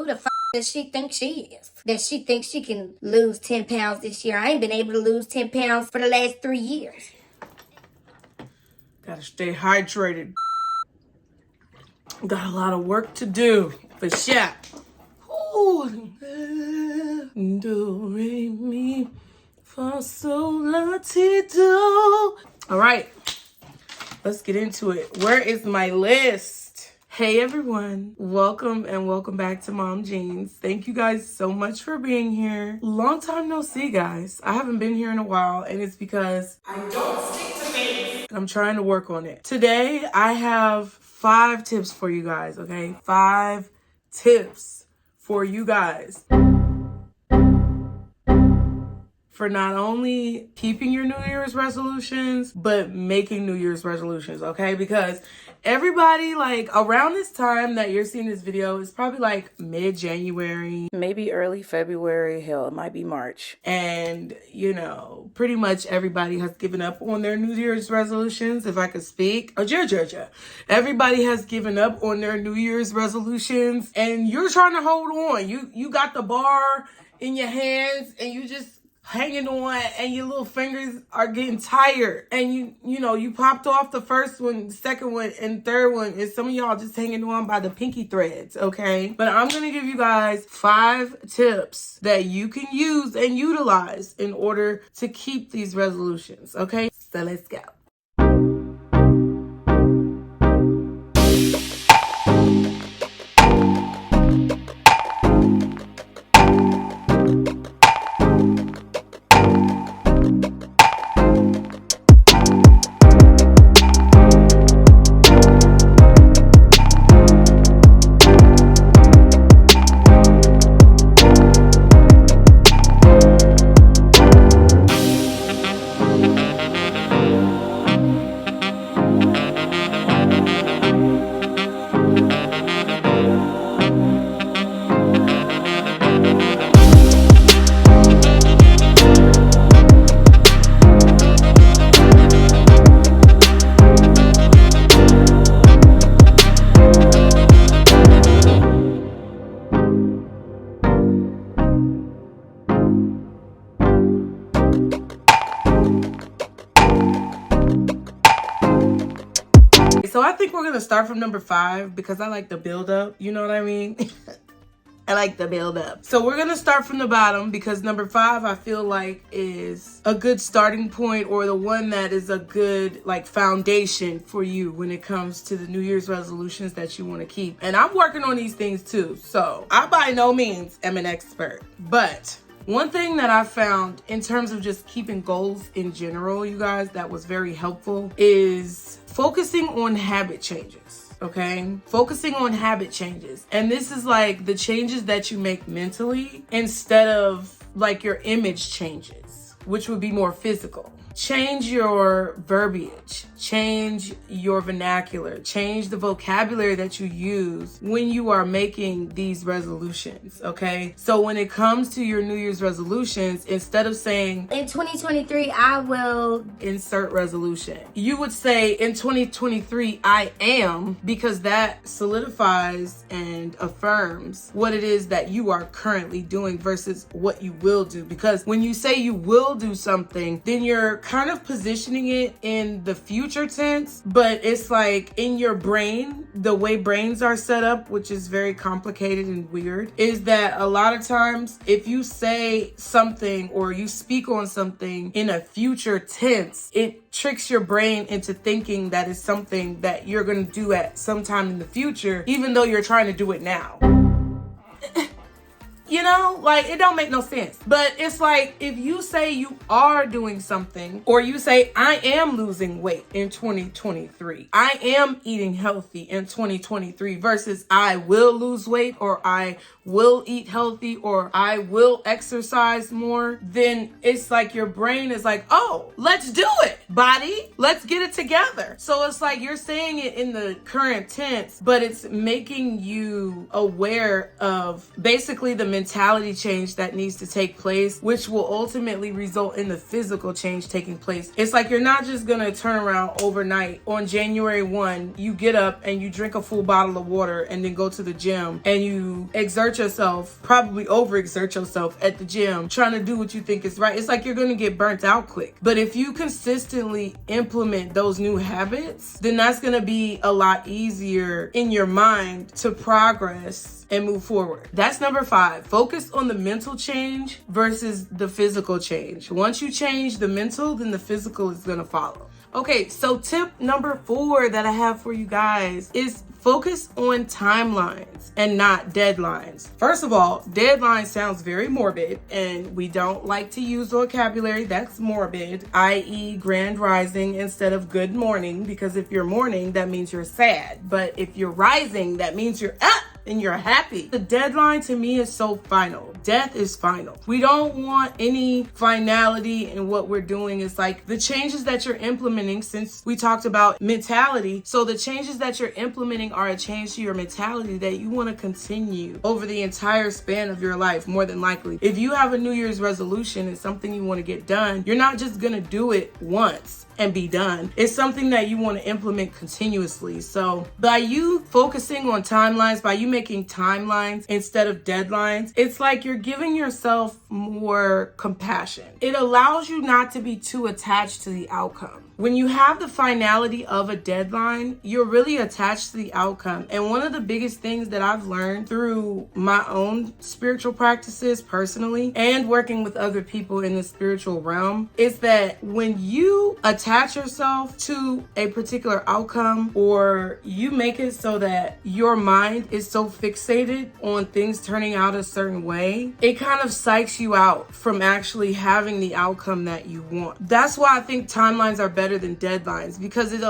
Who the does she think she is? That she thinks she can lose 10 pounds this year? I ain't been able to lose 10 pounds for the last 3 years. Gotta stay hydrated. Got a lot of work to do, for sure. Ooh. Do, re, mi, fa, sol, la, ti, do. All right, let's get into it. Where is my list? Hey everyone, welcome and welcome back to Mom Jeans. Thank you guys so much for being here. Long time no see, guys. I haven't been here in a while, and it's because I don't stick to things. I'm trying to work on it. Today, I have 5 tips for you guys, okay? 5 tips for you guys for not only keeping your New Year's resolutions, but making New Year's resolutions, okay? Because everybody, like, around this time that you're seeing this video, is probably like mid-January, maybe early February, hell, it might be March. And, you know, pretty much everybody has given up on their New Year's resolutions, if I could speak. Oh, Georgia. Everybody has given up on their New Year's resolutions, and you're trying to hold on. You got the bar in your hands, and you just hanging on, and your little fingers are getting tired, and you popped off the first one, second one, and third one, and some of y'all just hanging on by the pinky threads, okay? But I'm gonna give you guys 5 tips that you can use and utilize in order to keep these resolutions, okay? So let's go. So I think we're going to start from number 5 because I like the build up. You know what I mean? I like the build up. So we're going to start from the bottom because number 5, I feel like, is a good starting point, or the one that is a good like foundation for you when it comes to the New Year's resolutions that you want to keep. And I'm working on these things too. So I by no means am an expert, but one thing that I found in terms of just keeping goals in general, you guys, that was very helpful is focusing on habit changes, okay? Focusing on habit changes. And this is like the changes that you make mentally instead of like your image changes, which would be more physical. Change your verbiage, change your vernacular, change the vocabulary that you use when you are making these resolutions, okay? So when it comes to your New Year's resolutions, instead of saying, in 2023, I will insert resolution, you would say, in 2023, I am, because that solidifies and affirms what it is that you are currently doing versus what you will do. Because when you say you will do something, then you're kind of positioning it in the future tense, but it's like in your brain, the way brains are set up, which is very complicated and weird, is that a lot of times if you say something or you speak on something in a future tense, it tricks your brain into thinking that it's something that you're going to do at some time in the future, even though you're trying to do it now. You know, like, it don't make no sense. But it's like, if you say you are doing something, or you say, I am losing weight in 2023, I am eating healthy in 2023, versus I will lose weight, or I will eat healthy, or I will exercise more, then it's like your brain is like, oh, let's do it, body. Let's get it together. So it's like you're saying it in the current tense, but it's making you aware of basically the mentality mentality change that needs to take place, which will ultimately result in the physical change taking place. It's like you're not just gonna turn around overnight. On January 1, you get up and you drink a full bottle of water and then go to the gym and you exert yourself, probably overexert yourself at the gym, trying to do what you think is right. It's like you're gonna get burnt out quick. But if you consistently implement those new habits, then that's gonna be a lot easier in your mind to progress and move forward. That's number 5. Focus on the mental change versus the physical change. Once you change the mental, then the physical is gonna follow. Okay, so tip number 4 that I have for you guys is focus on timelines and not deadlines. First of all, deadline sounds very morbid, and we don't like to use vocabulary that's morbid, i.e. grand rising instead of good morning, because if you're morning, that means you're sad. But if you're rising, that means you're up and you're happy. The deadline to me is so final. Death is final. We don't want any finality in what we're doing. It's like the changes that you're implementing, since we talked about mentality. So the changes that you're implementing are a change to your mentality that you want to continue over the entire span of your life, more than likely. If you have a New Year's resolution and something you want to get done, you're not just going to do it once and be done. It's something that you want to implement continuously. So by you focusing on timelines, by you making timelines instead of deadlines, it's like you're giving yourself more compassion. It allows you not to be too attached to the outcome. When you have the finality of a deadline, you're really attached to the outcome. And one of the biggest things that I've learned through my own spiritual practices personally and working with other people in the spiritual realm is that when you attach yourself to a particular outcome, or you make it so that your mind is so fixated on things turning out a certain way, it kind of psychs you out from actually having the outcome that you want. That's why I think timelines are better than deadlines, because it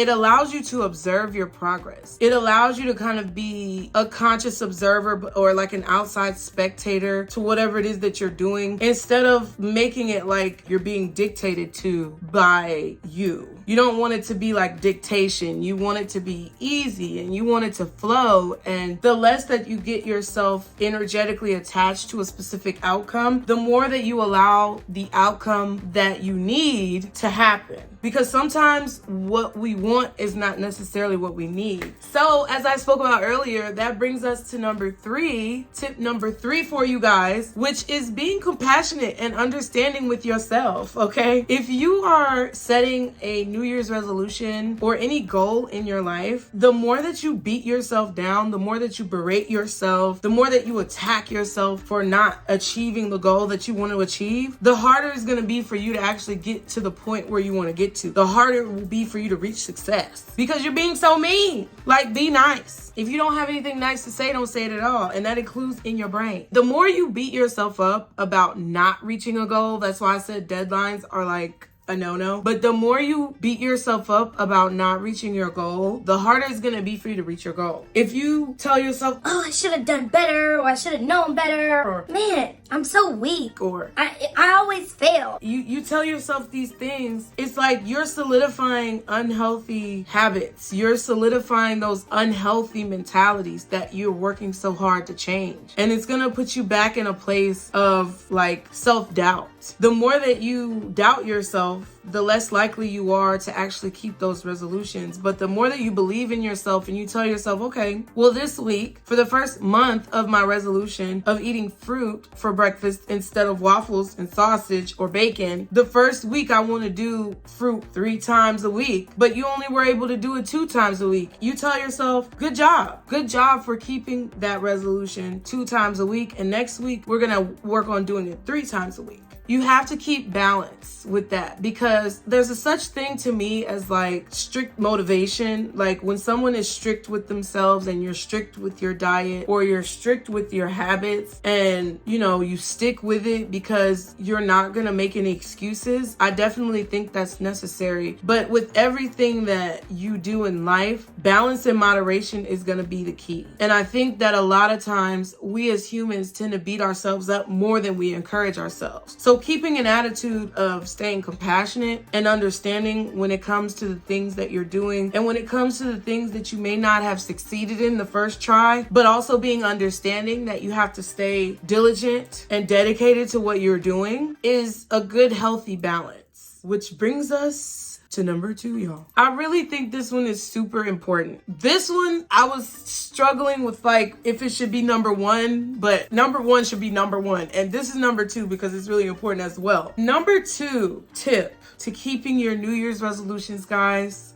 allows you to observe your progress. It allows you to kind of be a conscious observer, or like an outside spectator to whatever it is that you're doing, instead of making it like you're being dictated to by you. You don't want it to be like dictation. You want it to be easy and you want it to flow. And the less that you get yourself energetically attached to a specific outcome, the more that you allow the outcome that you need to happen. Because sometimes what we want is not necessarily what we need. So as I spoke about earlier, that brings us to number 3, tip number 3 for you guys, which is being compassionate and understanding with yourself, okay? If you are setting a New Year's resolution or any goal in your life, the more that you beat yourself down, the more that you berate yourself, the more that you attack yourself for not achieving the goal that you want to achieve, the harder it's going to be for you to actually get to the point where you want to get to. The harder it will be for you to reach success, because you're being so mean. Like, be nice. If you don't have anything nice to say, don't say it at all. And that includes in your brain. The more you beat yourself up about not reaching a goal, that's why I said deadlines are like a no-no. But the more you beat yourself up about not reaching your goal, the harder it's gonna be for you to reach your goal. If you tell yourself, oh, I should have done better, or I should have known better, or man, I'm so weak, or I always fail. You tell yourself these things, it's like you're solidifying unhealthy habits. You're solidifying those unhealthy mentalities that you're working so hard to change. And it's gonna put you back in a place of like self-doubt. The more that you doubt yourself, the less likely you are to actually keep those resolutions. But the more that you believe in yourself and you tell yourself, okay, well, this week, for the first month of my resolution of eating fruit for breakfast instead of waffles and sausage or bacon, the first week I want to do fruit 3 times a week, but you only were able to do it 2 times a week. You tell yourself, good job. Good job for keeping that resolution 2 times a week. And next week, we're going to work on doing it 3 times a week. You have to keep balance with that, because there's a such thing to me as like strict motivation. Like when someone is strict with themselves and you're strict with your diet or you're strict with your habits and, you know, you stick with it because you're not going to make any excuses. I definitely think that's necessary. But with everything that you do in life, balance and moderation is going to be the key. And I think that a lot of times we as humans tend to beat ourselves up more than we encourage ourselves. So keeping an attitude of staying compassionate and understanding when it comes to the things that you're doing and when it comes to the things that you may not have succeeded in the first try, but also being understanding that you have to stay diligent and dedicated to what you're doing is a good, healthy balance. Which brings us to number 2, y'all. I really think this one is super important. This one, I was struggling with like if it should be number 1, but number 1 should be number 1. And this is number 2 because it's really important as well. Number 2 tip to keeping your New Year's resolutions, guys.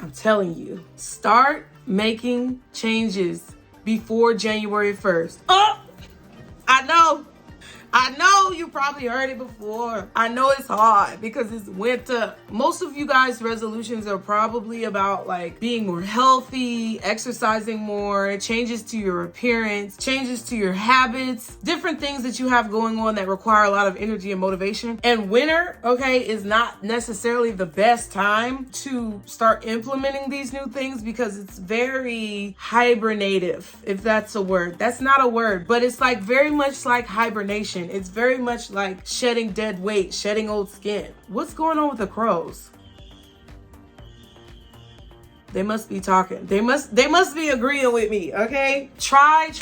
I'm telling you, start making changes before January 1st. Oh, I know you probably heard it before. I know it's hard because it's winter. Most of you guys' resolutions are probably about like being more healthy, exercising more, changes to your appearance, changes to your habits, different things that you have going on that require a lot of energy and motivation. And winter, okay, is not necessarily the best time to start implementing these new things because it's very hibernative, if that's a word. That's not a word, but it's like very much like hibernation. It's very much like shedding dead weight, shedding old skin. What's going on with the crows? They must be talking. They must be agreeing with me, okay? Try,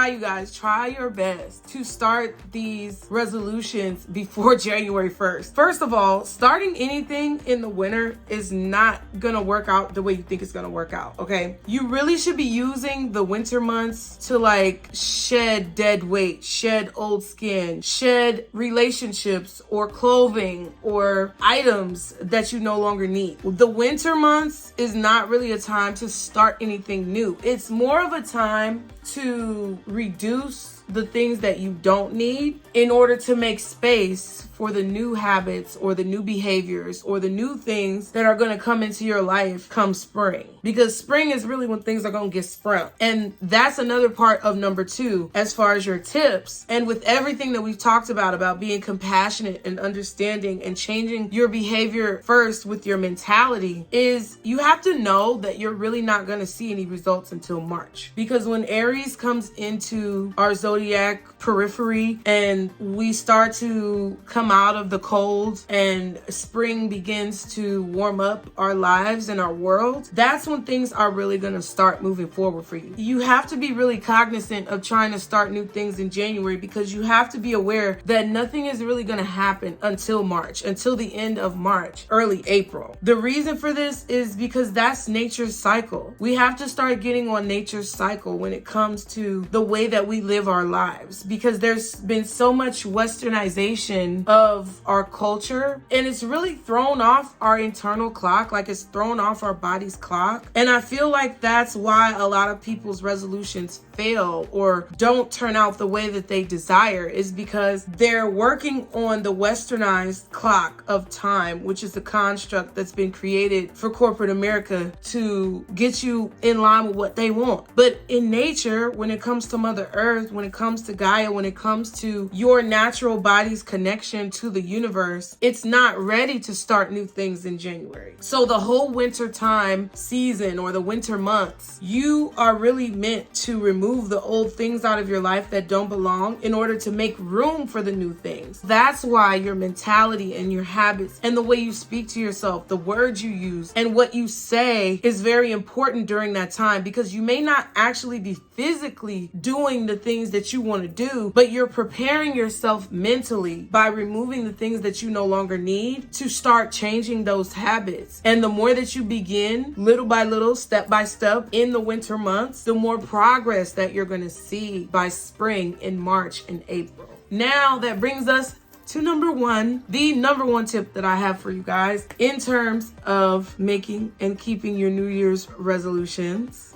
you guys. Try your best to start these resolutions before January 1st. First of all, starting anything in the winter is not gonna work out the way you think it's gonna work out, okay? You really should be using the winter months to like shed dead weight, shed old skin, shed relationships or clothing or items that you no longer need. The winter months is not really a time to start anything new. It's more of a time to reduce the things that you don't need in order to make space for the new habits or the new behaviors or the new things that are going to come into your life come spring. Because spring is really when things are going to get sprung. And that's another part of number 2 as far as your tips. And with everything that we've talked about being compassionate and understanding and changing your behavior first with your mentality, is you have to know that you're really not going to see any results until March. Because when Aries comes into our zodiac periphery and we start to come out of the cold and spring begins to warm up our lives and our world, that's when things are really going to start moving forward for you. You have to be really cognizant of trying to start new things in January because you have to be aware that nothing is really going to happen until March, until the end of March, early April. The reason for this is because that's nature's cycle. We have to start getting on nature's cycle when it comes to the way that we live our lives, because there's been so much westernization of our culture and it's really thrown off our internal clock, like it's thrown off our body's clock. And I feel like that's why a lot of people's resolutions fail or don't turn out the way that they desire, is because they're working on the westernized clock of time, which is the construct that's been created for corporate America to get you in line with what they want. But in nature, when it comes to Mother Earth, when it comes to Gaia, when it comes to your natural body's connection to the universe, it's not ready to start new things in January. So the whole winter time season or the winter months, you are really meant to remove the old things out of your life that don't belong in order to make room for the new things. That's why your mentality and your habits and the way you speak to yourself, the words you use and what you say is very important during that time, because you may not actually be physically doing the things that you want to do, but you're preparing yourself mentally by removing the things that you no longer need to start changing those habits. And the more that you begin little by little, step by step in the winter months, the more progress that you're going to see by spring in March and April. Now that brings us to number 1, the number 1 tip that I have for you guys in terms of making and keeping your New Year's resolutions.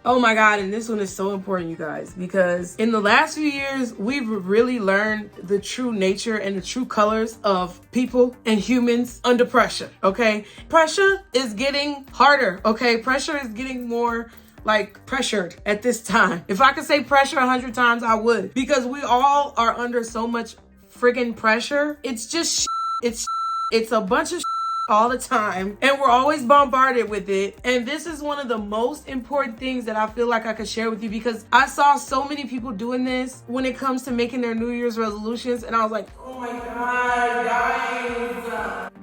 Oh my God, and this one is so important, you guys, because in the last few years, we've really learned the true nature and the true colors of people and humans under pressure, okay? Pressure is getting harder, okay? Pressure is getting more like pressured at this time. If I could say pressure 100 times, I would, because we all are under so much friggin' pressure. It's just it's a bunch of all the time, and we're always bombarded with it. And this is one of the most important things that I feel like I could share with you, because I saw so many people doing this when it comes to making their New Year's resolutions, and I was like, oh my God,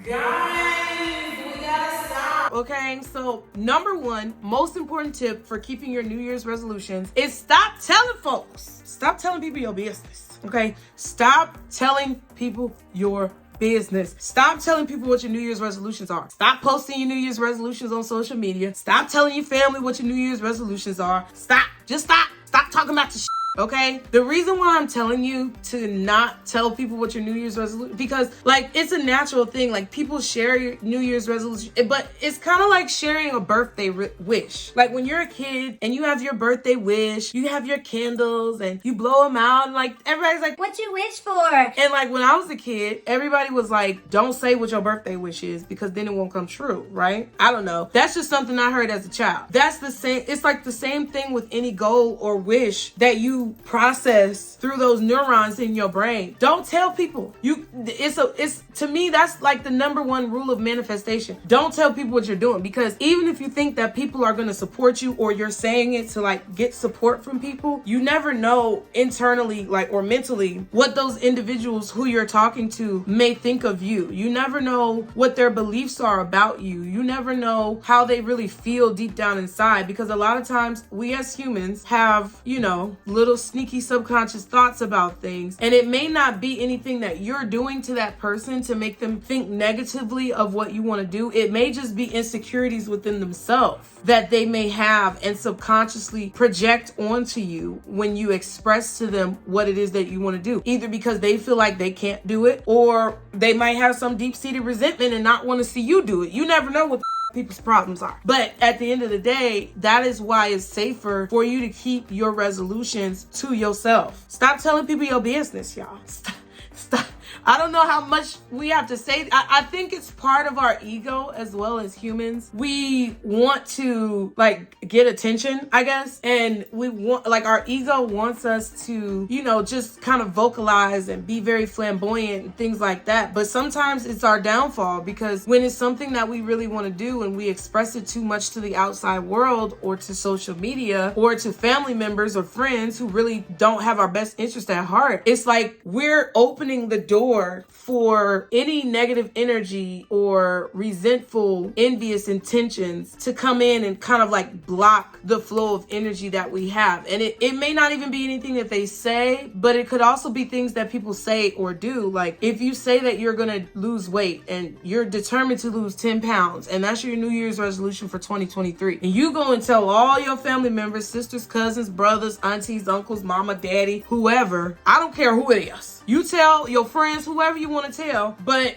guys, we gotta stop. Okay, so number one, most important tip for keeping your New Year's resolutions is stop telling folks. Stop telling people your business. Okay, stop telling people your business. Stop telling people what your New Year's resolutions are. Stop posting your New Year's resolutions on social media. Stop telling your family what your New Year's resolutions are. Stop. Just stop. Stop talking about the shit. Okay, the reason why I'm telling you to not tell people what your New Year's resolution, because like it's a natural thing. Like people share your New Year's resolution, but it's kind of like sharing a birthday wish. Like when you're a kid and you have your birthday wish, you have your candles and you blow them out, and like everybody's like, what you wish for? And like when I was a kid, everybody was like, don't say what your birthday wish is because then it won't come true, right? I don't know. That's just something I heard as a child. That's the same. It's like the same thing with any goal or wish that you process through those neurons in your brain. Don't tell people. It's to me, that's like the number one rule of manifestation. Don't tell people what you're doing, because even if you think that people are going to support you, or you're saying it to like get support from people, you never know internally, like, or mentally, what those individuals who you're talking to may think of you. You never know what their beliefs are about you. You never know how they really feel deep down inside, because a lot of times we as humans have, little sneaky subconscious thoughts about things, and it may not be anything that you're doing to that person to make them think negatively of what you want to do. It may just be insecurities within themselves that they may have and subconsciously project onto you when you express to them what it is that you want to do, either because they feel like they can't do it, or they might have some deep-seated resentment and not want to see you do it. You never know what people's problems are. But at the end of the day, that is why it's safer for you to keep your resolutions to yourself. Stop telling people your business, y'all. Stop. I don't know how much we have to say. I think it's part of our ego as well as humans. We want to like get attention, I guess. And we want, like, our ego wants us to, just kind of vocalize and be very flamboyant and things like that. But sometimes it's our downfall, because when it's something that we really want to do and we express it too much to the outside world, or to social media, or to family members or friends who really don't have our best interest at heart, it's like we're opening the door for any negative energy or resentful, envious intentions to come in and kind of like block the flow of energy that we have. And it may not even be anything that they say, but it could also be things that people say or do. Like if you say that you're gonna lose weight and you're determined to lose 10 pounds, and that's your New Year's resolution for 2023, and you go and tell all your family members, sisters, cousins, brothers, aunties, uncles, mama, daddy, whoever, I don't care who it is, you tell your friends, whoever you want to tell, but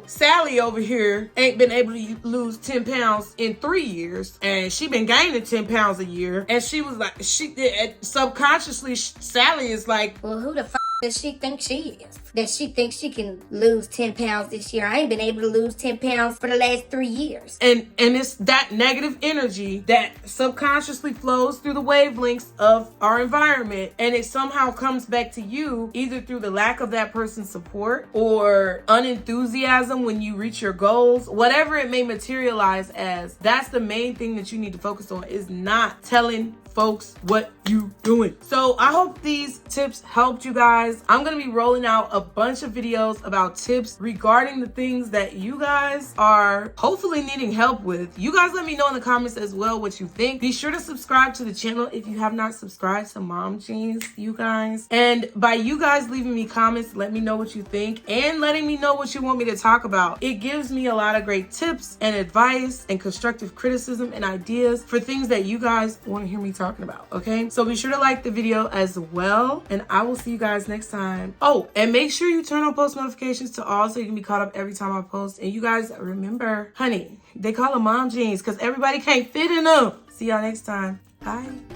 Sally over here ain't been able to lose 10 pounds in 3 years, and she been gaining 10 pounds a year, and she was like, subconsciously, Sally is like, well, who the does she think she is? That she thinks she can lose 10 pounds this year. I ain't been able to lose 10 pounds for the last 3 years. And it's that negative energy that subconsciously flows through the wavelengths of our environment, and it somehow comes back to you either through the lack of that person's support or unenthusiasm when you reach your goals, whatever it may materialize as. That's the main thing that you need to focus on, is not telling folks what you doing. So I hope these tips helped you guys. I'm gonna be rolling out a bunch of videos about tips regarding the things that you guys are hopefully needing help with. You guys let me know in the comments as well what you think. Be sure to subscribe to the channel if you have not subscribed to Mom Jeans, you guys. And by you guys leaving me comments, let me know what you think and letting me know what you want me to talk about. It gives me a lot of great tips and advice and constructive criticism and ideas for things that you guys want to hear me talking about, okay? So be sure to like the video as well, and I will see you guys next time. Oh, and make sure you turn on post notifications to all so you can be caught up every time I post. And you guys remember, honey, they call them mom jeans because everybody can't fit in them. See y'all next time. Bye.